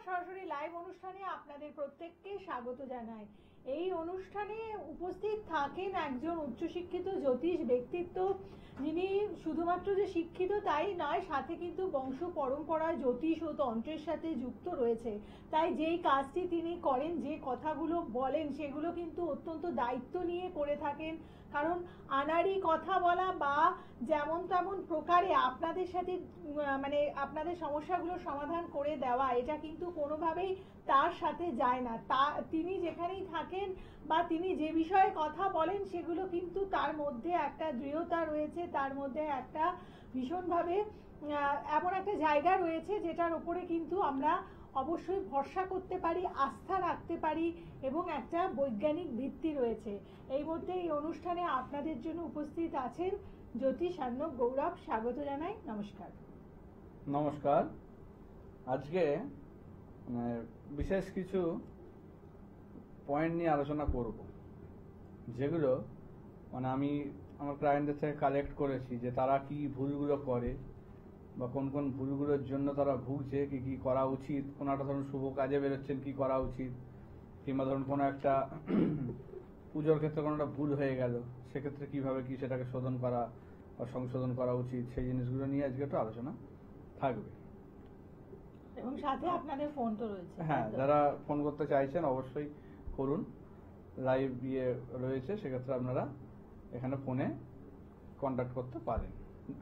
সরাসরি লাইভ অনুষ্ঠানে আপনাদের প্রত্যেককে স্বাগত জানাই। এই অনুষ্ঠানে উপস্থিত থাকেন একজন উচ্চশিক্ষিত জ্যোতিষ ব্যক্তিত্ব, যিনি শুধুমাত্র যে শিক্ষিত তাই নয়, সাথে কিন্তু বংশ পরম্পরা জ্যোতিষ ও তন্ত্রের সাথে যুক্ত রয়েছে। তাই যেই কাজটি তিনি করেন, যে কথাগুলো বলেন, সেগুলো কিন্তু অত্যন্ত দায়িত্ব নিয়ে করে থাকেন। কারণ আনাড়ি কথা বলা বা যেমন তেমন প্রকারে আপনাদের সাথে মানে আপনাদের সমস্যাগুলো সমাধান করে দেওয়া, এটা কিন্তু কোনোভাবেই তার সাথে যায় না। তিনি যেখানেই থাকেন বা তিনি যে বিষয়ে কথা বলেন, সেগুলো কিন্তু তার মধ্যে একটা দৃঢ়তা রয়েছে, তার মধ্যে একটা ভীষণভাবে এমন একটা জায়গা রয়েছে যেটার উপরে কিন্তু আমরা অবশ্যই ভরসা করতে পারি, আস্থা রাখতে পারি এবং একটা বৈজ্ঞানিক ভিত্তি রয়েছে। এই মধ্যে এই অনুষ্ঠানে আপনাদের জন্য উপস্থিত আছেন জ্যোতিষ আর্ণব গৌরব। স্বাগত জানাই, নমস্কার। নমস্কার। আজকে বিশেষ কিছু পয়েন্ট নিয়ে আলোচনা করব, যেগুলো আমি আমার ক্লায়েন্টদের থেকে কালেক্ট করেছি যে তারা কি ভুলগুলো করে বা কোন কোন ভুলগুলোর জন্য তারা ভুগছে, কি কি করা উচিত। কোনো একটা ধরুন শুভ কাজে বেরোচ্ছেন, কি করা উচিত, কিংবা ধরুন কোনো একটা পুজোর ক্ষেত্রে কোনো একটা ভুল হয়ে গেল, সেক্ষেত্রে কিভাবে কি সেটাকে শোধন করা বা সংশোধন করা উচিত, সেই জিনিসগুলো নিয়ে আজকে একটু আলোচনা থাকবে। এবং সাথে আপনাদের ফোন তো রয়েছে। হ্যাঁ, যারা ফোন করতে চাইছেন অবশ্যই করুন, লাইভ রয়েছে, সেক্ষেত্রে আপনারা এখানে ফোনে কন্ট্যাক্ট করতে পারেন।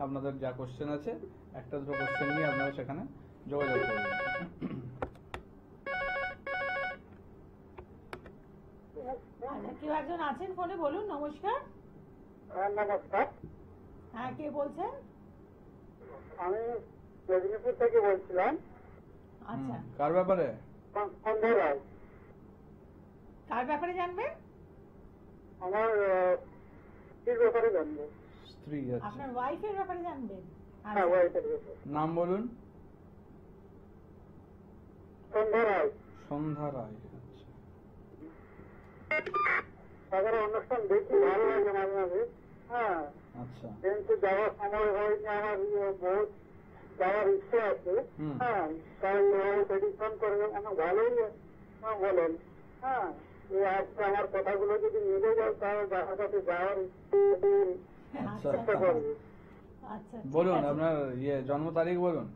আপনাদের যা কোশ্চেন আছে, একটা দুটো কোশ্চেন নিয়ে আপনারা সেখানে যোগাযোগ করবেন। কেউ একজন আছেন ফোনে, বলুন। নমস্কার। নমস্কার। হ্যাঁ, কে বলছেন? আমি মেদিনীপুর থেকে বলছিলাম। আচ্ছা, কার ব্যাপারে? কার ব্যাপারে জানবেন? আমার স্ত্রীর ব্যাপারে জানবো। স্ত্রী? আপনার ওয়াইফের ব্যাপারে জানবেন? হ্যাঁ, ওয়াইফের ব্যাপারে। নাম বলুন। সন্ধ্যা রায়। সন্ধ্যা রায়। তাদের অনুষ্ঠান দেখি, ভালো লাগে মাঝে মাঝে। হ্যাঁ, আচ্ছা। কিন্তু যাওয়ার সময় হয়নি, আমার বহুত যাওয়ার ইচ্ছে আছে। হ্যাঁ, তাই প্রেডিকশন করবেন, আমার ভালোই বলেন। হ্যাঁ, আজকে আমার কথাগুলো যদি মিলে যায়, তাহলে দেখা যাবে যাওয়ার চেষ্টা করবে। বলুন আপনার জন্ম তারিখ বলুন।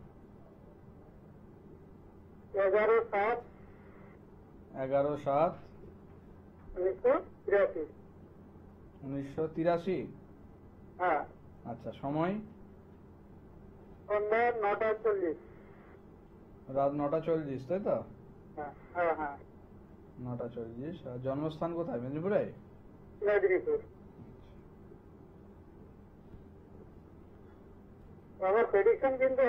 11/7/1983। 1983? হ্যাঁ। আচ্ছা, সময়? সন্ধ্যা 9:40। রাত 9:40, তাই তো? হ্যাঁ হ্যাঁ হ্যাঁ, 9:40। আর জন্মস্থান কোথায়? মেদিনীপুরে? মেদিনীপুর। আমার প্রেডিকশন কিন্তু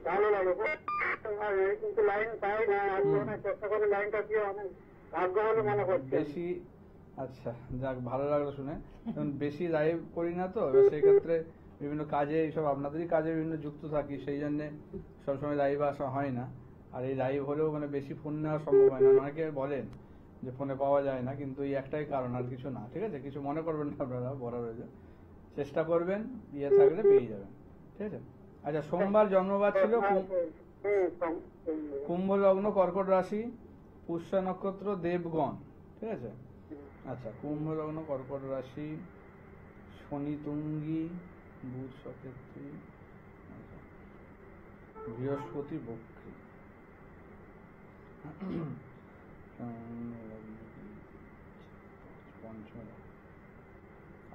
ভালো লাগে, কিন্তু লাইন পাই না। চেষ্টা করে লাইনটা দিয়ে অনেক ভাগ্য বলে মনে করছে বেশি। আচ্ছা, যাক, ভালো লাগলো শুনে। বেশি লাইভ করি না তো, সেই ক্ষেত্রে বিভিন্ন কাজে, এইসব আপনাদেরই কাজে বিভিন্ন যুক্ত থাকি, সেই জন্য সবসময় লাইভ আসা হয় না। আর এই লাইভ হলেও বেশি ফোন নেওয়া সম্ভব হয় না। অনেকে বলেন যে ফোনে পাওয়া যায় না, কিন্তু এই একটাই কারণ, আর কিছু না। ঠিক আছে, কিছু মনে করবেন না আপনারা, বড় রয়েছে, চেষ্টা করবেন, থাকলে পেয়ে যাবেন। ঠিক আছে। আচ্ছা, সোমবার জন্মবার ছিল, কুম্ভ লগ্ন, কর্কট রাশি, পুষ্যা নক্ষত্র, দেবগণ। ঠিক আছে। আচ্ছা, কুম্ভ লগ্ন, কর্কট রাশি, শনি তুঙ্গি, বুধ সক্ষেত্রী, বৃহস্পতি বক্রী।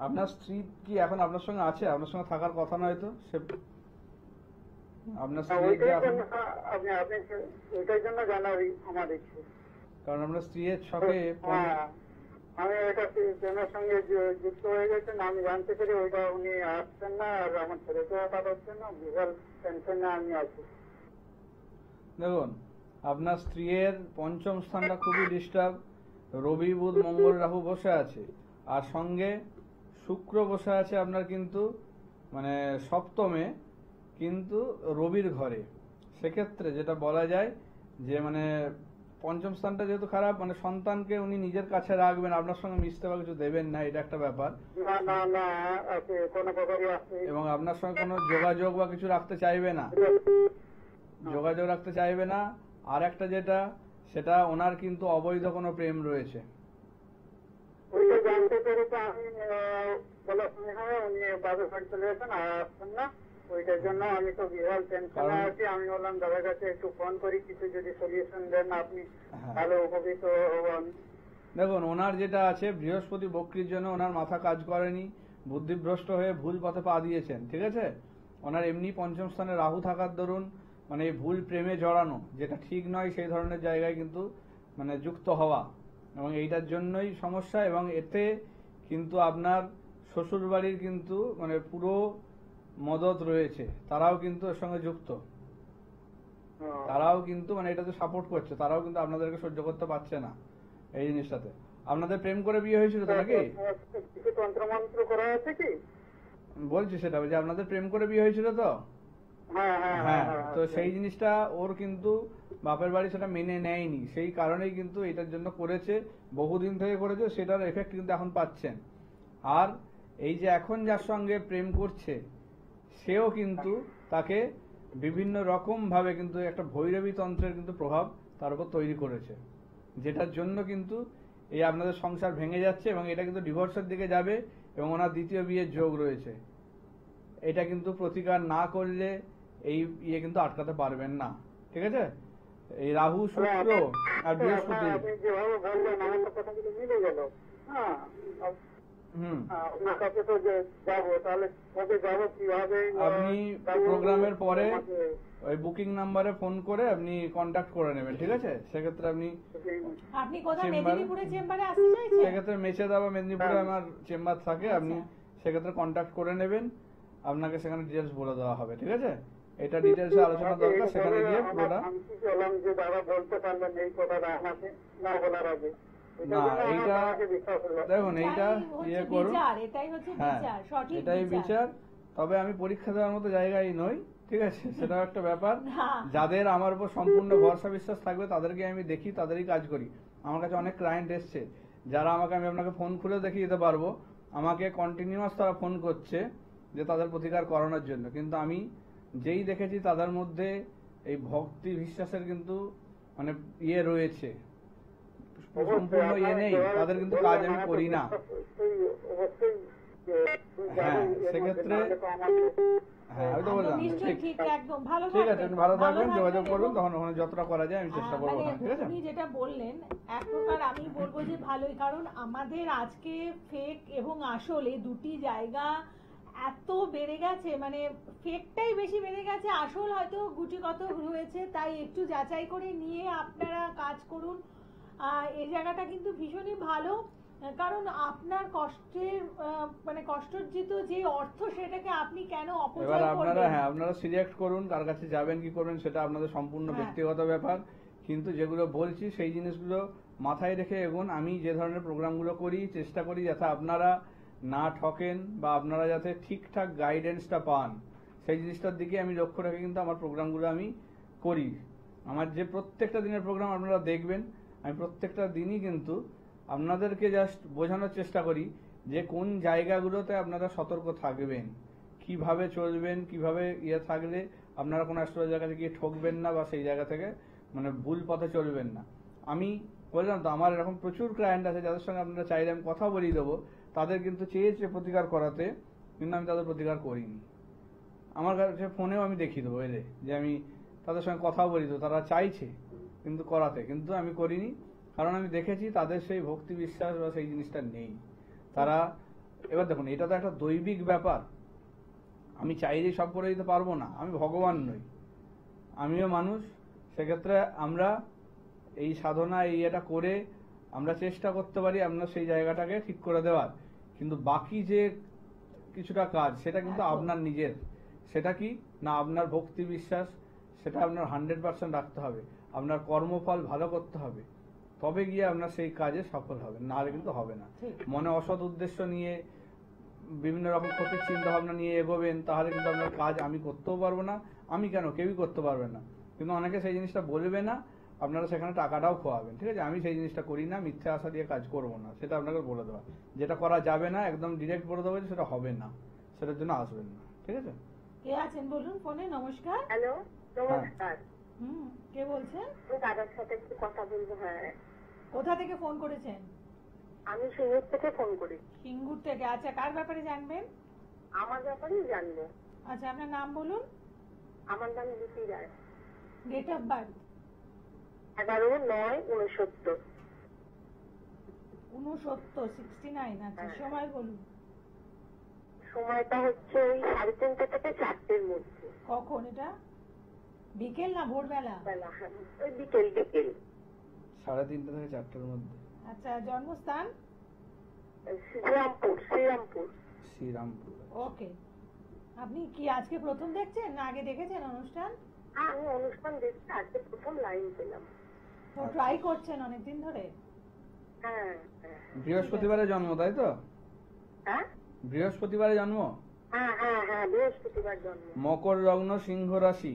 আপনার স্ত্রী কি এখন আপনার সঙ্গে আছে? আপনার সঙ্গে থাকার কথা নয় তো? সে আপনার স্ত্রী এখন, ওইটার জন্য জানাবি আমার ইচ্ছে, কারণ আপনার স্ত্রীর ছকে আমি ওইটা ট্রেনের সঙ্গে যুক্ত হয়ে গেছেন, আমি জানতে পেরে ওইটা উনি আসছেন না, আর আমার ছেলেকেও পাঠাচ্ছেন না, বিশাল টেনশনে আমি আছি। দেখুন, আপনার স্ত্রীর পঞ্চম স্থানটা খুবই ডিস্টার্ব। রবি, বুধ, মঙ্গল, রাহু বসে আছে, আর সঙ্গে শুক্র বসে আছে আপনার কিন্তু সপ্তমে, কিন্তু রবির ঘরে। সেক্ষেত্রে যেটা বলা যায় যে পঞ্চম স্থানটা যেহেতু খারাপ, সন্তানকে উনি নিজের কাছে রাখবেন, আপনার সঙ্গে মিশতে বা কিছু দেবেন না, এটা একটা ব্যাপার। এবং আপনার সঙ্গে কোনো যোগাযোগ বা কিছু রাখতে চাইবে না, যোগাযোগ রাখতে চাইবে না। আর একটা যেটা, সেটা ওনার কিন্তু অবৈধ কোনো প্রেম রয়েছে। ওইটা জানতে পেরে তো আমি বলে হ্যাঁ উনি বাপের বাড়ি চলে গেছেন আর আসছেন না, ওইটার জন্য আমি তো বিশাল টেনশনে আছি। আমি বললাম দাদার কাছে একটু ফোন করি, কিছু যদি সলিউশন দেন আপনি ভালো উপকৃত হবেন। দেখুন, ওনার যেটা আছে, বৃহস্পতি বক্রির জন্য ওনার মাথা কাজ করেনি, বুদ্ধিভ্রষ্ট হয়ে ভুল পথে পা দিয়েছেন, ঠিক আছে। ওনার এমনি পঞ্চম স্থানে রাহু থাকার দরুন মানে এই ভুল প্রেমে জড়ানো, যেটা ঠিক নয় সেই ধরনের জায়গায় কিন্তু মানে যুক্ত হওয়া, এবং এইটার জন্যই সমস্যা। এবং এতে কিন্তু আপনার শ্বশুর বাড়ির কিন্তু মানে পুরো মদত রয়েছে, তারাও কিন্তু এর সঙ্গে যুক্ত, তারাও কিন্তু মানে এটাতে সাপোর্ট করছে, তারাও কিন্তু আপনাদেরকে সহ্য করতে পারছে না এই জিনিসটাতে। আপনাদের প্রেম করে বিয়ে হয়েছিল তো নাকি? কিছু তন্ত্রমন্ত্র করা আছে কি? বলছি সেটা, যে আপনাদের প্রেম করে বিয়ে হয়েছিল তো? হ্যাঁ, তো সেই জিনিসটা ওর কিন্তু বাপের বাড়ি সেটা মেনে নেয়নি, সেই কারণেই কিন্তু এটার জন্য করেছে, বহুদিন থেকে করেছে, সেটার এফেক্ট কিন্তু এখন পাচ্ছেন। আর এই যে এখন যার সঙ্গে প্রেম করছে, সেও কিন্তু তাকে বিভিন্ন রকম ভাবে কিন্তু একটা ভৈরবী তন্ত্রের কিন্তু প্রভাব তার উপর তৈরি করেছে, যেটার জন্য কিন্তু এই আপনাদের সংসার ভেঙে যাচ্ছে, এবং এটা কিন্তু ডিভোর্সের দিকে যাবে, এবং ওনার দ্বিতীয় বিয়ের যোগ রয়েছে। এটা কিন্তু প্রতিকার না করলে এই ইয়ে কিন্তু আটকাতে পারবেন না, ঠিক আছে। এই রাহু, শুক্র আর বৃহস্পতি। যেভাবে বললেন আমার তো কথাগুলো মিলে গেল। হ্যাঁ, আপনার কাছে তো যাবো, তাহলে কবে যাবো, কিভাবে? আপনি প্রোগ্রামের পরে ওই বুকিং নাম্বারে ফোন করে আপনি কন্ট্যাক্ট করে নেবেন, ঠিক আছে। সেক্ষেত্রে আপনি কোথায় মেদিনীপুরে চেম্বারে আসতে চাইছেন? সেক্ষেত্রে মেচেদা বা মেদিনীপুরে আমার চেম্বার থাকে, আপনি সেক্ষেত্রে কন্ট্যাক্ট করে নেবেন, আপনাকে সেখানে ডিটেলস বলে দেওয়া হবে, ঠিক আছে। এটা ডিটেলসে আলোচনা দরকার, সেখানে গিয়ে পুরোটা। আমি কি বললাম যে দাদা বলতে পারলেন এই কথাটা আমাকে না বলার আগে? না, এইটা দেখুন, এইটা ইয়ে করুন, হ্যাঁ এটাই বিচার। তবে আমি পরীক্ষা দেওয়ার মতো জায়গায় নই, ঠিক আছে, সেটাও একটা ব্যাপার। যাদের আমার উপর সম্পূর্ণ ভরসা বিশ্বাস থাকবে তাদেরকে আমি দেখি, তাদেরই কাজ করি। আমার কাছে অনেক ক্লায়েন্ট এসছে যারা আমাকে, আমি আপনাকে ফোন খুলে দেখিয়ে দিতে পারবো, আমাকে কন্টিনিউয়াস তারা ফোন করছে যে তাদের প্রতিকার করানোর জন্য, কিন্তু আমি যেই দেখেছি তাদের মধ্যে এই ভক্তি বিশ্বাসের কিন্তু মানে ইয়ে রয়েছে, সম্পূর্ণ ইয়ে নেই, তাদের কিন্তু কাজ আমি করি না। হ্যাঁ, সেক্ষেত্রে হ্যাঁ আমি তো বললাম ঠিক আছে, আপনি ভালো থাকবেন, যোগাযোগ করবেন, তখন ওখানে যতটা করা যায় আমি চেষ্টা করবো, ঠিক আছে। আপনি যেটা বললেন এক প্রকার আমি বলবো যে ভালোই, কারণ আমাদের আজকে ফেক এবং আসল এই দুটি জায়গা এত বেড়ে গেছে, মানে ফেকটাই বেশি বেড়ে গেছে, আসল হয়তো গুটিগত রয়েছে, তাই একটু যাচাই করে নিয়ে আপনারা কাজ করুন। এই জায়গাটা কিন্তু ভীষণই ভালো, কারণ আপনার কষ্টের মানে কষ্টার্জিত যে অর্থ সেটাকে আপনি কেন অপচয় করবেন? আপনারা সিলেক্ট করুন কার কাছে যাবেন, কি করবেন, সেটা আপনাদের সম্পূর্ণ ব্যক্তিগত ব্যাপার। কিন্তু যেগুলো বলছি সেই জিনিসগুলো মাথায় রেখে এগোন। আমি যে ধরনের প্রোগ্রামগুলো করি চেষ্টা করি যাতে আপনারা না ঠকেন বা আপনারা যাতে ঠিকঠাক গাইডেন্সটা পান, সেই জিনিসটার দিকে আমি লক্ষ্য রেখে কিন্তু আমার প্রোগ্রামগুলো আমি করি। আমার যে প্রত্যেকটা দিনের প্রোগ্রাম আপনারা দেখবেন, আমি প্রত্যেকটা দিনই কিন্তু আপনাদেরকে জাস্ট বোঝানোর চেষ্টা করি যে কোন জায়গাগুলোতে আপনারা সতর্ক থাকবেন, কিভাবে চলবেন, কিভাবে ইয়ে থাকলে আপনারা কোনো অ্যাস্ট্রোলজার কাছে গিয়ে ঠকবেন না বা সেই জায়গা থেকে মানে ভুল পথে চলবেন না। আমি বললাম তো, আমার এরকম প্রচুর ক্লায়েন্ট আছে যাদের সঙ্গে আপনারা চাইলে আমি কথা বলিয়ে দেবো, তাদের কিন্তু চেয়েছে প্রতিকার করাতে, কিন্তু আমি তাদের প্রতিকার করিনি। আমার কাছে ফোনেও আমি দেখিয়ে দেবো এলে যে আমি তাদের সঙ্গে কথা বলি, তো তারা চাইছে কিন্তু করাতে, কিন্তু আমি করিনি, কারণ আমি দেখেছি তাদের সেই ভক্তি বিশ্বাস বা সেই জিনিসটা নেই। তারা এবার দেখুন, এটা তো একটা দৈবিক ব্যাপার, আমি চাইলেই সব করে দিতে পারবো না, আমি ভগবান নই, আমিও মানুষ। সেক্ষেত্রে আমরা এই সাধনা এই এটা করে আমরা চেষ্টা করতে পারি আমরা সেই জায়গাটাকে ঠিক করে দেওয়ার, কিন্তু বাকি যে কিছুটা কাজ সেটা কিন্তু আপনার নিজের। সেটা কি না, আপনার ভক্তি বিশ্বাস সেটা আপনার 100% রাখতে হবে, আপনার কর্মফল ভালো করতে হবে, তবে গিয়ে আপনার সেই কাজে সফল হবে, না হলে কিন্তু হবে না। মনে অসৎ উদ্দেশ্য নিয়ে বিভিন্ন রকম ক্ষতির চিন্তা ভাবনা নিয়ে এগোবেন, তাহলে কিন্তু আপনার কাজ আমি করতেও পারবো না, আমি কেন কেউই করতে পারবে না। কিন্তু অনেকে সেই জিনিসটা বলবে না, আপনারা সেখানে টাকাটাও খোয়াবেন, ঠিক আছে। আমি সেই জিনিসটা করি না, মিথ্যা আশা দিয়ে কাজ করবো না, সেটা আপনাকে বলে দেওয়া। যেটা করা যাবে না একদম ডিরেক্ট বলে দেবো যে সেটা হবে না, সেটার জন্য আসবেন না, ঠিক আছে। কে আছেন বলুন ফোনে? নমস্কার। হ্যালো, নমস্কার। কে বলছেন? দাদার সাথে একটু কথা বলবো। হ্যাঁ, কোথা থেকে ফোন করেছেন? আমি সিঙ্গুর থেকে ফোন করি। সিঙ্গুর থেকে। আচ্ছা, কার ব্যাপারে জানবেন? আমার ব্যাপারেই জানবো। আচ্ছা, আপনার নাম বলুন। আমার নাম লিপি রায়। Date of birth? 11/9/69। 69, আচ্ছা। সময় বলুন। সময়টা হচ্ছে ওই 3:30 থেকে 4টের মধ্যে। কখন এটা? বিকেল না ভোরবেলা? বেলা, হ্যাঁ, ওই বিকেল বিকেল। 3:30 থেকে 4টার মধ্যে। আচ্ছা, জন্মস্থান? শ্রীরামপুর। শ্রীরামপুর। শ্রীরামপুর। ওকে। আপনি কি আজকে প্রথম দেখছেন না আগে দেখেছেন অনুষ্ঠান? হ্যাঁ, আমি অনুষ্ঠান দেখছি, আজকে প্রথম লাইন পেলাম। তো ট্রাই করছেন অনেকদিন ধরে? হ্যাঁ হ্যাঁ বৃহস্পতিবারে জন্ম, তাই তো? হ্যাঁ বৃহস্পতিবারে জন্ম। হ্যাঁ হ্যাঁ হ্যাঁ, বৃহস্পতিবার জন্ম। মকর লগ্ন, সিংহ রাশি।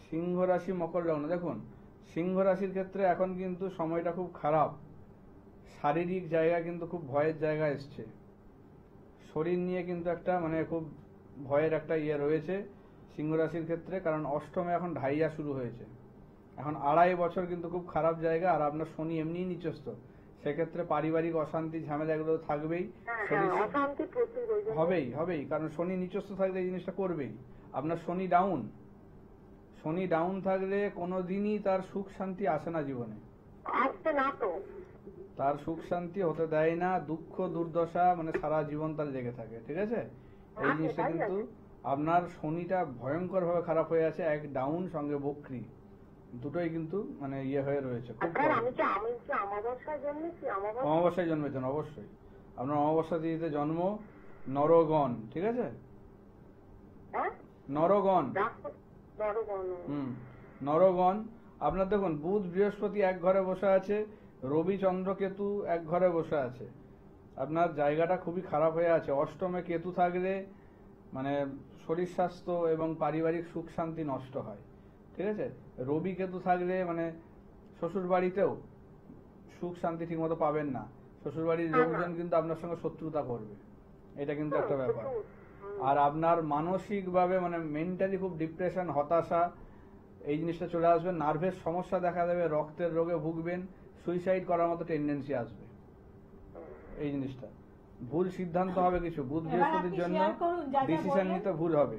সিংহ রাশি, মকর লগ্ন। দেখুন, সিংহ রাশির ক্ষেত্রে এখন কিন্তু সময়টা খুব খারাপ। শারীরিক জায়গা কিন্তু খুব ভয়ের জায়গা এসছে। শরীর নিয়ে কিন্তু একটা মানে খুব ভয়ের একটা ইয়ে রয়েছে সিংহ রাশির ক্ষেত্রে, কারণ অষ্টমে এখন ঢাইয়া শুরু হয়েছে। এখন 2.5 বছর কিন্তু খুব খারাপ জায়গা। আর আপনার শনি এমনিই নিচস্থ, সেক্ষেত্রে পারিবারিক অশান্তি ঝামেলা এগুলো থাকবেই। হ্যাঁ শরীর হ্যাঁ, অশান্তি প্রচুর ওই জন্য। হবেই, কারণ শনি নিচস্থ থাকলে এই জিনিসটা করবেই। আপনার শনি ডাউন থাকলে কোনোদিনই তার সুখ শান্তি আসে না জীবনে। আসছে না তো। তার সুখ শান্তি হতে দেয় না, দুঃখ দুর্দশা মানে সারা জীবন তার লেগে থাকে। ঠিক আছে? এই জিনিসটা কিন্তু আপনার শনিটা ভয়ঙ্কর ভাবে খারাপ হয়ে আছে। এক ডাউন সঙ্গে বক্রি, দুটোই কিন্তু মানে ইয়ে হয়ে রয়েছে। খুব আমি কি অমাবস্যায় জন্মেছি? অমাবস্যায় জন্মেছেন অবশ্যই। আপনার অমাবস্যা তিথিতে জন্ম। নরগণ, ঠিক আছে? হ্যাঁ, নরগণ। নরগণ। আপনার দেখুন, বুধ বৃহস্পতি এক ঘরে বসে আছে, রবি চন্দ্র কেতু এক ঘরে বসে আছে। আপনার জায়গাটা খুবই খারাপ হয়ে আছে। অষ্টমে কেতু থাকলে মানে শরীর স্বাস্থ্য এবং পারিবারিক সুখ শান্তি নষ্ট হয়। ঠিক আছে? রবি কেতু থাকলে মানে শ্বশুর বাড়িতেও সুখ শান্তি ঠিক মতো পাবেন না। শ্বশুর বাড়ির লোকজন কিন্তু আপনার সঙ্গে শত্রুতা করবে, এটা কিন্তু একটা ব্যাপার। আর আপনার মানসিক ভাবে মানে মেন্টালি খুব ডিপ্রেশন, হতাশা এই জিনিসটা চলে আসবে। নার্ভের সমস্যা দেখা দেবে, রক্তের রোগে ভুগবেন, সুইসাইড করার মতো টেন্ডেন্সি আসবে। এই জিনিসটা ভুল সিদ্ধান্ত হবে কিছু। বুধ বৃহস্পতির জন্য ডিসিশন নিতে ভুল হবে।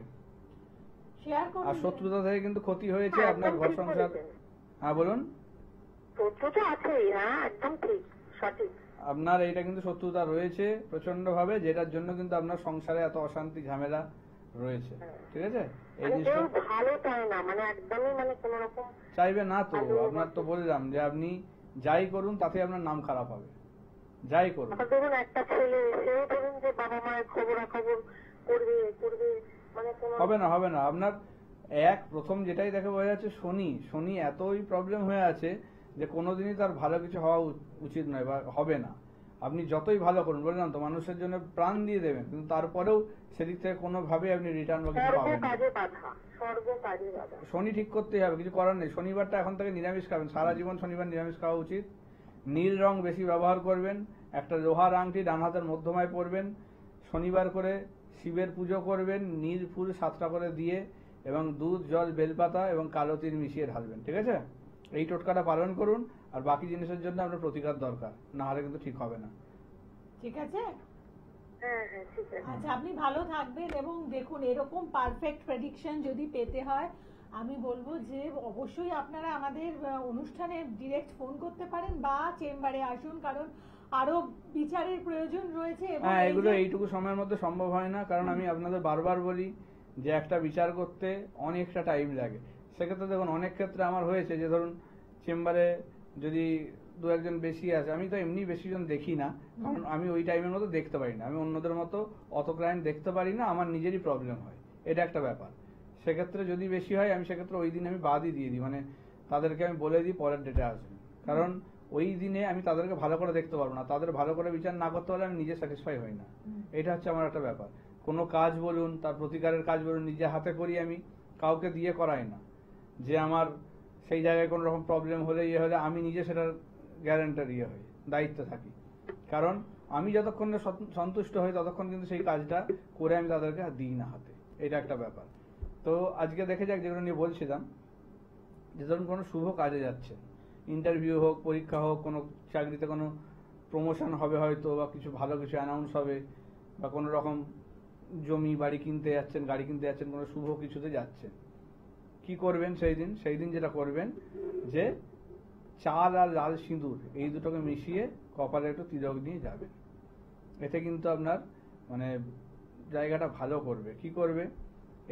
আর শত্রুতা থেকে কিন্তু ক্ষতি হয়েছে আপনার ঘর সংসার। হ্যাঁ বলুন। শত্রুতা আছেই, হ্যাঁ একদম ঠিক, সঠিক। আপনার এইটা কিন্তু শত্রুতা রয়েছে প্রচন্ড ভাবে, যেটার জন্য কিন্তু আপনার সংসারে এত অশান্তি ঝামেলা রয়েছে। ঠিক আছে? এই জিনিসটা ভালো চায় না, মানে একদমই মানে কোন রকম চাইবে না তো। আপনার তো বললাম যে আপনি যাই করুন তাতে আপনার নাম খারাপ হবে, যাই করুন। ধরুন একটা ছেলে, সেও ধরুন যে বাবা মায়ের খবরাখবর করবে মানে হবে না। আপনার প্রথম যেটাই দেখে বোঝা যাচ্ছে, শনি এতই প্রবলেম হয়ে আছে যে কোনোদিনই তার ভালো কিছু হওয়া উচিত নয় বা হবে না। আপনি যতই ভালো করুন, বললাম তো, মানুষের জন্য প্রাণ দিয়ে দেবেন, কিন্তু তারপরেও সেদিক থেকে কোনোভাবে আপনি রিটার্ন বা কিছু পাবেন না। শনি ঠিক করতেই হবে, কিছু করার নেই। শনিবারটা এখন থেকে নিরামিষ খাবেন, সারা জীবন শনিবার নিরামিষ খাওয়া উচিত। নীল রং বেশি ব্যবহার করবেন, একটা লোহার আংটি ডান হাতের মধ্যমায় পরবেন, শনিবার করে শিবের পুজো করবেন, নীল ফুল 7টা করে দিয়ে এবং দুধ, জল, বেলপাতা এবং কালো তিল মিশিয়ে ঢালবেন। ঠিক আছে? এই টোটকাটা পালন করুন। আর বাকি জিনিসের জন্য আপনার প্রতিকার দরকার, না হলে কিন্তু ঠিক হবে না। ঠিক আছে? হ্যাঁ হ্যাঁ, ঠিক আছে। আচ্ছা, আপনি ভালো থাকবেন। এবং দেখুন, এরকম পারফেক্ট প্রেডিকশন যদি পেতে হয়, আমি বলবো যে অবশ্যই আপনারা আমাদের অনুষ্ঠানে ডিরেক্ট ফোন করতে পারেন বা চেম্বারে আসুন, কারণ আরো বিচারের প্রয়োজন রয়েছে। হ্যাঁ, এগুলো এইটুকু সময়ের মধ্যে সম্ভব হয় না, কারণ আমি আপনাদের বারবার বলি যে একটা বিচার করতে অনেকটা টাইম লাগে। সেক্ষেত্রে দেখুন, অনেক ক্ষেত্রে আমার হয়েছে যে ধরুন চেম্বারে যদি 2-1 বেশি আছে, আমি তো এমনি বেশি জন দেখি না, কারণ আমি ওই টাইমের মতো দেখতে পারি না। আমি অন্যদের মতো অত ক্লায়েন্ট দেখতে পারি না, আমার নিজেরই প্রবলেম হয়, এটা একটা ব্যাপার। সেক্ষেত্রে যদি বেশি হয়, আমি সেক্ষেত্রে ওই দিন আমি বাদই দিয়ে দিই, মানে তাদেরকে আমি বলে দিই পরের ডেটে আসবেন। কারণ ওই দিনে আমি তাদেরকে ভালো করে দেখতে পারবো না, তাদের ভালো করে বিচার না করতে পারলে আমি নিজে স্যাটিসফাই হই না। এটা হচ্ছে আমার একটা ব্যাপার। কোনো কাজ বলুন, তার প্রতিকারের কাজ বলুন, নিজে হাতে করি আমি, কাউকে দিয়ে করাই না। যে আমার সেই জায়গায় কোনো রকম প্রবলেম হলে হলে আমি নিজে সেটার গ্যারান্টার হই, দায়িত্বে থাকি। কারণ আমি যতক্ষণ না সন্তুষ্ট হই ততক্ষণ কিন্তু সেই কাজটা করে আমি তাদেরকে দিই না হাতে, এটা একটা ব্যাপার। তো আজকে দেখে যাক, যেগুলো নিয়ে বলছিলাম, যে ধরুন কোনো শুভ কাজে যাচ্ছেন, ইন্টারভিউ হোক, পরীক্ষা হোক, কোনো চাকরিতে কোনো প্রমোশন হবে হয়তো, বা কিছু ভালো কিছু অ্যানাউন্স হবে, বা কোনো রকম জমি বাড়ি কিনতে যাচ্ছেন, গাড়ি কিনতে যাচ্ছেন, কোনো শুভ কিছুতে যাচ্ছেন, কি করবেন সেই দিন যেটা করবেন যে চাল আর লাল সিঁদুর এই দুটোকে মিশিয়ে কপালে একটু তিলক নিয়ে যাবেন। এতে কিন্তু আপনার মানে জায়গাটা ভালো করবে। কি করবে?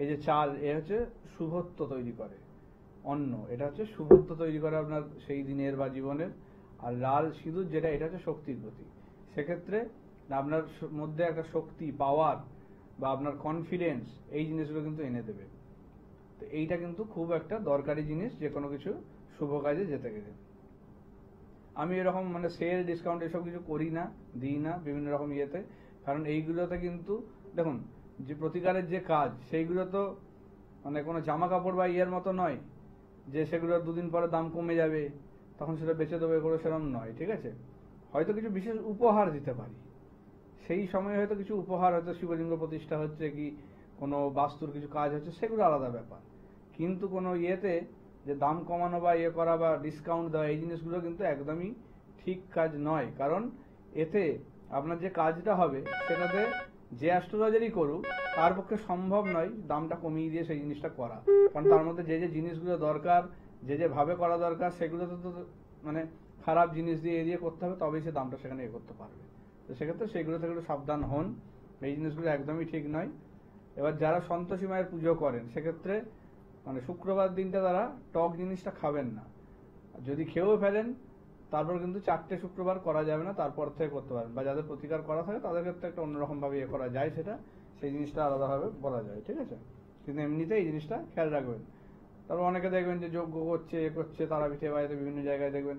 এই যে চাল, এ হচ্ছে শুভত্ব তৈরি করে, অন্ন, এটা হচ্ছে শুভত্ব তৈরি করে আপনার সেই দিনের বা জীবনের। আর লাল সিঁদুর যেটা, এটা হচ্ছে শক্তির প্রতীক। সেক্ষেত্রে আপনার মধ্যে একটা শক্তি, পাওয়ার বা আপনার কনফিডেন্স, এই জিনিসগুলো কিন্তু এনে দেবে। তো এইটা কিন্তু খুব একটা দরকারি জিনিস যে কোনো কিছু শুভ কাজে যেতে গেলে। আমি এরকম মানে সেল, ডিসকাউন্ট এসব কিছু করি না, দিই না বিভিন্ন রকম ইয়েতে, কারণ এইগুলোতে কিন্তু দেখুন যে প্রতিকারের যে কাজ, সেইগুলো তো মানে কোনো জামা কাপড় বা ইয়ের মতো নয় যে সেগুলো দুদিন পরে দাম কমে যাবে তখন সেটা বেচে দেবে, করে সেরকম নয়, ঠিক আছে? হয়তো কিছু বিশেষ উপহার দিতে পারি, সেই সময় হয়তো কিছু উপহার, হয়তো শিবলিঙ্গ প্রতিষ্ঠা হচ্ছে কি কোনো বাস্তুর কিছু কাজ হচ্ছে, সেগুলো আলাদা ব্যাপার। কিন্তু কোনো ইয়েতে যে দাম কমানো বা ইয়ে করা বা ডিসকাউন্ট দেওয়া, এই জিনিসগুলো কিন্তু একদমই ঠিক কাজ নয়। কারণ এতে আপনার যে কাজটা হবে সেটাতে যে অ্যাস্ট্রোলজারই করুক তার পক্ষে সম্ভব নয় দামটা কমিয়ে দিয়ে সেই জিনিসটা করা। কারণ তার মধ্যে যে যে জিনিসগুলো দরকার, যে যে ভাবে করা দরকার, সেগুলো তো মানে খারাপ জিনিস দিয়ে এড়িয়ে করতে হবে, তবেই সে দামটা সেখানে ইয়ে করতে পারবে। তো সেক্ষেত্রে সেগুলো থেকে একটু সাবধান হন, এই জিনিসগুলো একদমই ঠিক নয়। এবার যারা সন্তোষী মায়ের পুজো করেন সেক্ষেত্রে মানে শুক্রবার দিনটা তারা টক জিনিসটা খাবেন না। যদি খেয়েও ফেলেন তারপর কিন্তু 4টে শুক্রবার করা যাবে না, তারপর থেকে করতে পারেন। বা যাদের প্রতিকার করা থাকে তাদের ক্ষেত্রে একটা অন্যরকম ভাবে ইয়ে করা যায়, সেটা সেই জিনিসটা আলাদাভাবে বলা যায়, ঠিক আছে? কিন্তু এমনিতে এই জিনিসটা খেয়াল রাখবেন। তারপর অনেকে দেখবেন যে যজ্ঞ করছে, এ করছে, তারাপীঠে বাড়িতে বিভিন্ন জায়গায় দেখবেন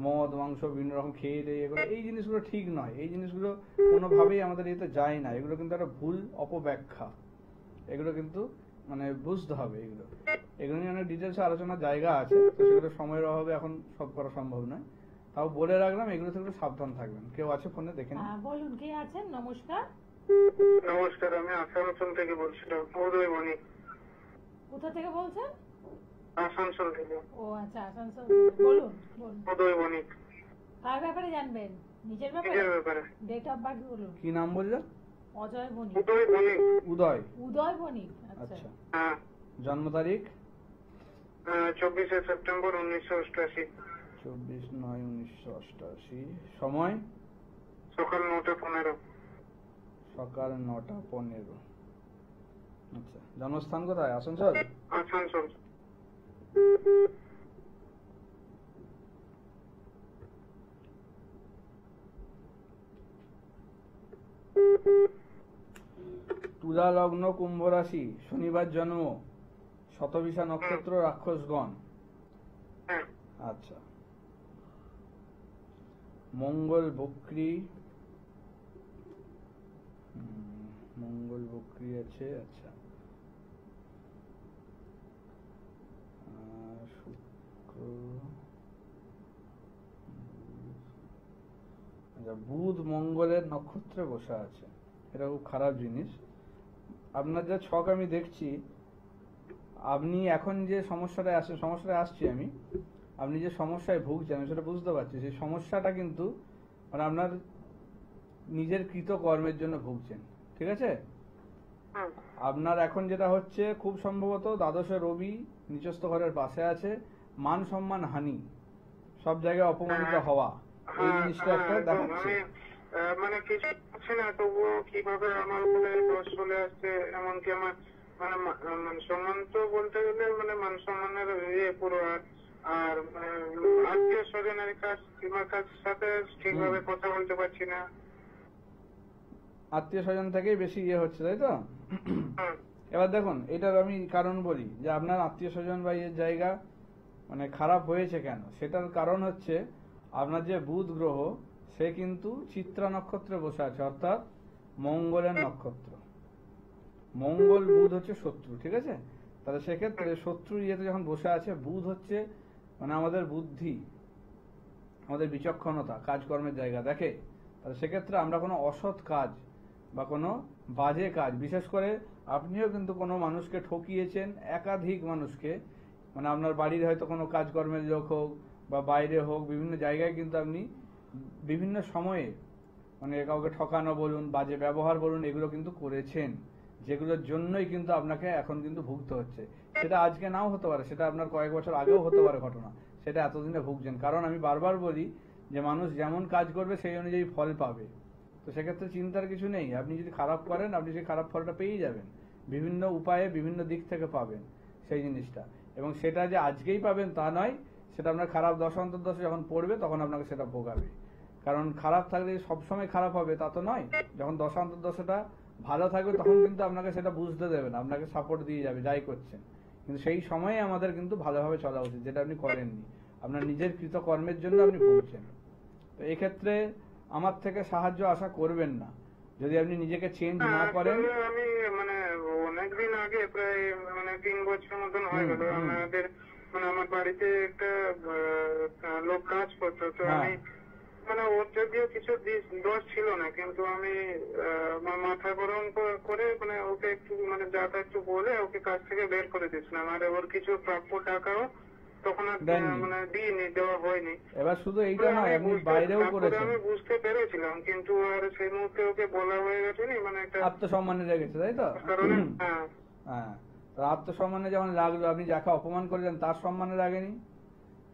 মদ মাংস বিভিন্ন রকম খেয়ে দিয়ে এগুলো, এই জিনিসগুলো ঠিক নয়। এই জিনিসগুলো কোনোভাবেই আমাদের ইয়েতে যায় না, এগুলো কিন্তু একটা ভুল অপব্যাখ্যা। এগুলো কিন্তু মানে বুঝতে হবে। এগুলো নিয়ে অনেক ডিটেলসে আলোচনার জায়গা আছে, তো সেগুলো সময়ের অভাবে এখন সব করা সম্ভব নয়। তাও বলে রাখলাম, এগুলো থেকে একটু সাবধান থাকবেন। কেউ আছে ফোনে, দেখেন। বলুন, কে আছেন? নমস্কার। নমস্কার, আমি আসানসোল থেকে বলছিলাম, উদয় বণিক। কোথা থেকে বলছেন? আসানসোল থেকে। ও আচ্ছা, আসানসোল। বলুন বলুন। উদয় বণিক। কার ব্যাপারে জানবেন? নিজের নিজের ব্যাপারে? ব্যাপারে। ডেট অফ বার্থ বলুন। কি নাম বললেন? অজয় বণিক। উদয় বণিক। উদয়। উদয় বণিক, আচ্ছা। আচ্ছা, হ্যাঁ। জন্ম তারিখ? 24শে সেপ্টেম্বর 1988। 24/9/1988। সময়? সকাল 9:15। সকাল 9:15। আচ্ছা, জন্মস্থান কোথায়? আসানসোল? আসানসোল। তুলা লগ্ন, কুম্ভ রাশি, শনিবার জন্ম, শতবিশা নক্ষত্র, রাক্ষসগণ। হ্যাঁ। আচ্ছা, মঙ্গল বক্রী, মঙ্গল বক্রী আছে। আচ্ছা, শুক্র, আচ্ছা, বুধ মঙ্গলের নক্ষত্রে বসে আছে, এটা খুব খারাপ জিনিস। আপনার যা ছক আমি দেখছি, আপনি এখন যে সমস্যাটা আসছি আমি, আপনি যে সমস্যায় ভুগছেন আমি সেটা বুঝতে পারছি। সেই সমস্যাটা কিন্তু মানে আপনার নিজের কৃত কর্মের জন্য ভুগছেন, ঠিক আছে? আপনার এখন যেটা হচ্ছে খুব সম্ভবত দ্বাদশে রবি নিচস্থ ঘরের পাশে আছে, মান সম্মান হানি, সব জায়গায় অপমানিত হওয়া, এই জিনিসটা একটা দেখাচ্ছে। মানে কিছু আছে না, তবুও কিভাবে আমার মনে দোষ চলে আসছে, এমনকি আমার মানে মান সম্মান তো বলতে গেলে মানে মান সম্মানের ইয়ে পুরো, আর মানে আত্মীয় স্বজনের কাছ সাথে ঠিকভাবে কথা বলতে পারছি না। আত্মীয় স্বজন থেকেই বেশি ইয়ে হচ্ছে, তাই তো? এবার দেখুন, এটার আমি কারণ বলি যে আপনার আত্মীয় স্বজন বা ইয়ের জায়গা মানে খারাপ হয়েছে কেন, সেটার কারণ হচ্ছে আপনার যে বুধ গ্রহ সে কিন্তু চিত্রা নক্ষত্রে বসে আছে, অর্থাৎ মঙ্গলের নক্ষত্র। মঙ্গল বুধ হচ্ছে শত্রু, ঠিক আছে? তাহলে সেক্ষেত্রে শত্রু ইয়েতে যখন বসে আছে, বুধ হচ্ছে মানে আমাদের বুদ্ধি, আমাদের বিচক্ষণতা, কাজকর্মের জায়গা দেখে। তাহলে সেক্ষেত্রে আমরা কোনো অসৎ কাজ বা কোনো বাজে কাজ, বিশেষ করে আপনিও কিন্তু কোনো মানুষকে ঠকিয়েছেন, একাধিক মানুষকে, মানে আপনার বাড়ির হয়তো কোনো কাজকর্মের লোক হোক বা বাইরে হোক, বিভিন্ন জায়গায় কিন্তু আপনি বিভিন্ন সময়ে মানে কাউকে ঠকানো বলুন, বাজে ব্যবহার বলুন, এগুলো কিন্তু করেছেন, যেগুলোর জন্যই কিন্তু আপনাকে এখন কিন্তু ভুগতে হচ্ছে। সেটা আজকে নাও হতে পারে, সেটা আপনার কয়েক বছর আগেও হতে পারে ঘটনা, সেটা এতদিনে ভুগছেন। কারণ আমি বারবার বলি যে মানুষ যেমন কাজ করবে সেই অনুযায়ী ফল পাবে। তো সেক্ষেত্রে চিন্তার কিছু নেই, আপনি যদি খারাপ করেন আপনি সেই খারাপ ফলটা পেয়েই যাবেন, বিভিন্ন উপায়ে বিভিন্ন দিক থেকে পাবেন সেই জিনিসটা। এবং সেটা যে আজকেই পাবেন তা নয়, সেটা আপনার খারাপ দশা অন্তর্দশা যখন পড়বে তখন আপনাকে সেটা ভোগাবে। কারণ খারাপ থাকলে সবসময় খারাপ হবে তা তো নয়, যখন দশা অন্তর্দশাটা ভালো থাকবে তখন কিন্তু আপনাকে সেটা বুঝতে দেবেন, আপনাকে সাপোর্ট দিয়ে যাবে যাই করছেন। কিন্তু সেই সময়ে আমাদের কিন্তু ভালোভাবে চলা উচিত, যেটা আপনি করেননি, আপনার নিজের কৃতকর্মের জন্য আপনি ভুগছেন। তো এক্ষেত্রে আমার থেকে সাহায্য আশা করবেন না যদি আপনি নিজেকে চেঞ্জ না করেন। আমি মানে অনেকদিন আগে প্রায় মানে 3 বছর মতন হয়ে গেল আমাদের মানে আমার বাড়িতে একটা লোক কাজ করতো। তো আমি মানে ওর যদিও কিছু দোষ ছিল না, কিন্তু আমি মাথা গরম করে মানে ওকে একটু মানে যাতা একটু বলে ওকে কাজ থেকে বের করে দিয়েছিলাম। আর ওর কিছু প্রাপ্য টাকাও তখন আর মানে দিইনি, দেওয়া হয়নি। এবার শুধু এইটা নয়, আপনি বাইরেও করেছেন। আমি বুঝতে পেরেছিলাম, কিন্তু আর সেই মুহূর্তে ওকে বলা হয়ে গেছে মানে একটা আত্মসম্মানে লেগেছে, তাই তো? হ্যাঁ, তো আত্মসম্মানে যখন লাগলো, আপনি যাকে অপমান করলেন তার সম্মানে লাগেনি,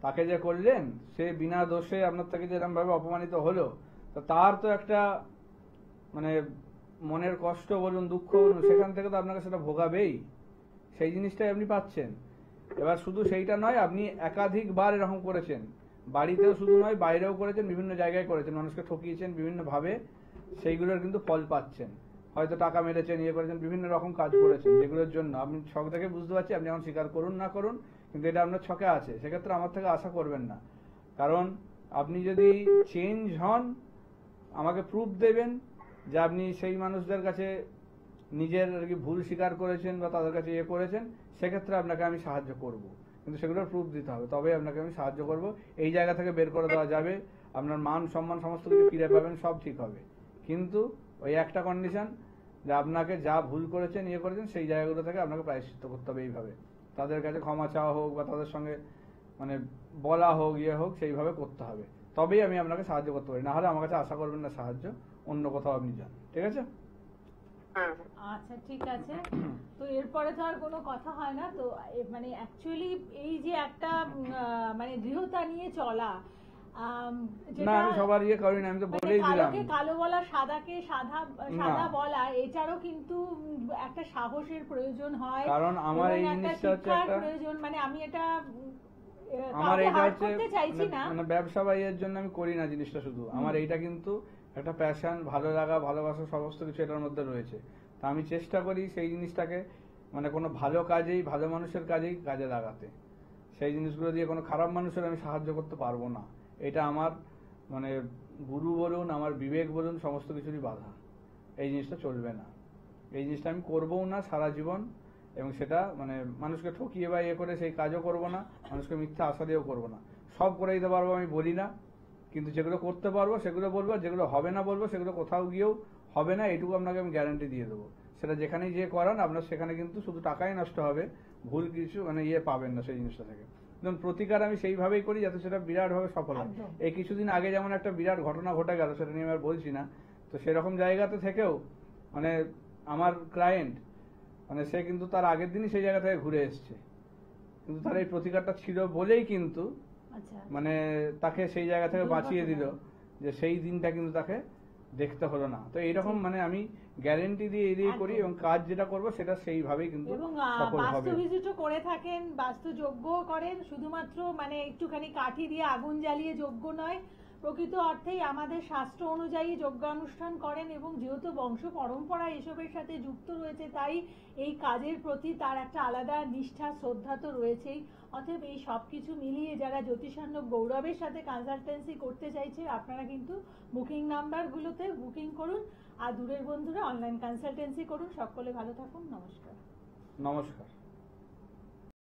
তাকে যে করলেন সে বিনা দোষে আপনার থেকে যেরকম ভাবে অপমানিত হলো, তো তার তো একটা মানে মনের কষ্ট বলুন, দুঃখ বলুন, সেখান থেকে তো আপনাকে সেটা ভোগাবেই, সেই জিনিসটাই আপনি পাচ্ছেন। এবার শুধু সেইটা নয়, আপনি একাধিকবার এরকম করেছেন, বাড়িতেও শুধু নয় বাইরেও করেছেন, বিভিন্ন জায়গায় করেছেন, মানুষকে ঠকিয়েছেন বিভিন্ন ভাবে, সেইগুলোর কিন্তু ফল পাচ্ছেন। হয়তো টাকা মেরেছেন, ইয়ে করেছেন, বিভিন্ন রকম কাজ করেছেন, যেগুলোর জন্য আপনি ছক থেকে বুঝতে পারছি, আপনি এখন স্বীকার করুন না করুন, কিন্তু এটা আপনার ছকে আছে। সেক্ষেত্রে আমার থেকে আশা করবেন না, কারণ আপনি যদি চেঞ্জ হন, আমাকে প্রুফ দেবেন যে আপনি সেই মানুষদের কাছে নিজের আর কি ভুল স্বীকার করেছেন বা তাদের কাছে ইয়ে করেছেন, সেক্ষেত্রে আপনাকে আমি সাহায্য করব। কিন্তু সেগুলোর প্রুফ দিতে হবে, তবেই আপনাকে আমি সাহায্য করব। এই জায়গা থেকে বের করে দেওয়া যাবে, আপনার মান সম্মান সমস্ত কিছু ফিরে পাবেন, সব ঠিক হবে। কিন্তু ওই একটা কন্ডিশন, যে আপনাকে যা ভুল করেছেন ইয়ে করেছেন সেই জায়গাগুলো থেকে আপনাকে প্রায়শ্চিত্ত করতে হবে। এইভাবে তাদের কাছে ক্ষমা চাওয়া হোক বা তাদের সঙ্গে মানে বলা হোক, ইয়ে হোক, সেইভাবে করতে হবে, তবেই আমি আপনাকে সাহায্য করতে পারি। না হলে আমার কাছে আশা করবেন না সাহায্য, অন্য কোথাও আপনি যান। ঠিক আছে? আচ্ছা, ঠিক আছে। তো এরপরে তো আর কোনো কথা হয় না। তো মানে অ্যাকচুয়ালি এই যে একটা মানে দৃঢ়তা নিয়ে চলা, না আমি সবার ইয়ে করি না, আমি তো বলেই দিলাম, কালোকে কালো বলা, সাদাকে সাদা বলা, এটারও কিন্তু একটা সাহসের প্রয়োজন হয়। কারণ আমার এই জিনিসটা হচ্ছে একটা প্রয়োজন, মানে আমি এটা আমার এটা হচ্ছে চাইছি না, মানে ব্যবসা বা এর জন্য আমি করি না জিনিসটা, শুধু আমার এইটা কিন্তু একটা প্যাশন, ভালো লাগা, ভালোবাসা, সমস্ত কিছু এটার মধ্যে রয়েছে। তা আমি চেষ্টা করি সেই জিনিসটাকে মানে কোনো ভালো কাজেই, ভালো মানুষের কাজেই কাজে লাগাতে। সেই জিনিসগুলো দিয়ে কোনো খারাপ মানুষের আমি সাহায্য করতে পারবো না। এটা আমার মানে গুরু বলুন, আমার বিবেক বলুন, সমস্ত কিছুরই বাধা। এই জিনিসটা চলবে না, এই জিনিসটা আমি করবও না সারা জীবন। এবং সেটা মানে মানুষকে ঠকিয়ে বা ইয়ে করে সেই কাজও করবো না, মানুষকে মিথ্যা আশা দিয়েও করবো না। সব করে দিতে পারবো আমি বলি না, কিন্তু যেগুলো করতে পারবো সেগুলো বলবো, যেগুলো হবে না বলবো, সেগুলো কোথাও গিয়েও হবে না, এটুকু আপনাকে আমি গ্যারান্টি দিয়ে দেবো। সেটা যেখানেই যে করান আপনার সেখানে কিন্তু শুধু টাকাই নষ্ট হবে, ভুল কিছু মানে ইয়ে পাবেন না সেই জিনিসটা থেকে। যেমন প্রতিকার আমি সেইভাবেই করি যাতে সেটা বিরাটভাবে সফল হয়। এই কিছুদিন আগে যেমন একটা বিরাট ঘটনা ঘটে গেল, সেটা নিয়ে আমি বলছি না। তো সেরকম জায়গাতে থেকেও মানে আমার ক্লায়েন্ট মানে সে কিন্তু তার আগের দিনই সেই জায়গা থেকে ঘুরে এসছে, কিন্তু তার এই প্রতিকারটা ছিল বলেই কিন্তু মানে তাকে সেই জায়গা থেকে বাঁচিয়ে দিল, যে সেই দিনটা কিন্তু তাকে দেখতে হলো না। তো এইরকম মানে আমি গ্যারেন্টি দিয়ে এড়িয়ে করি, এবং কাজ যেটা করবো সেটা সেইভাবেই কিন্তু সফল হবে। বাস্তু ভিজিটও করে থাকেন, বাস্তু যজ্ঞ করেন, শুধুমাত্র মানে একটুখানি কাঠি দিয়ে আগুন জ্বালিয়ে যজ্ঞ নয়, প্রকৃত অর্থেই আমাদের শাস্ত্র অনুযায়ী যজ্ঞানুষ্ঠান করেন। এবং যেহেতু বংশ পরম্পরা এসবের সাথে যুক্ত রয়েছে, তাই এই কাজের প্রতি তার একটা আলাদা নিষ্ঠা, শ্রদ্ধা তো রয়েছেই। অতএব এই সব কিছু মিলিয়ে যারা জ্যোতিষান্ন গৌরবের সাথে কনসালটেন্সি করতে চাইছে, আপনারা কিন্তু বুকিং নাম্বারগুলোতে বুকিং করুন, আর দূরের বন্ধুরা অনলাইন কনসালটেন্সি করুন। সকলে ভালো থাকুন। নমস্কার। নমস্কার।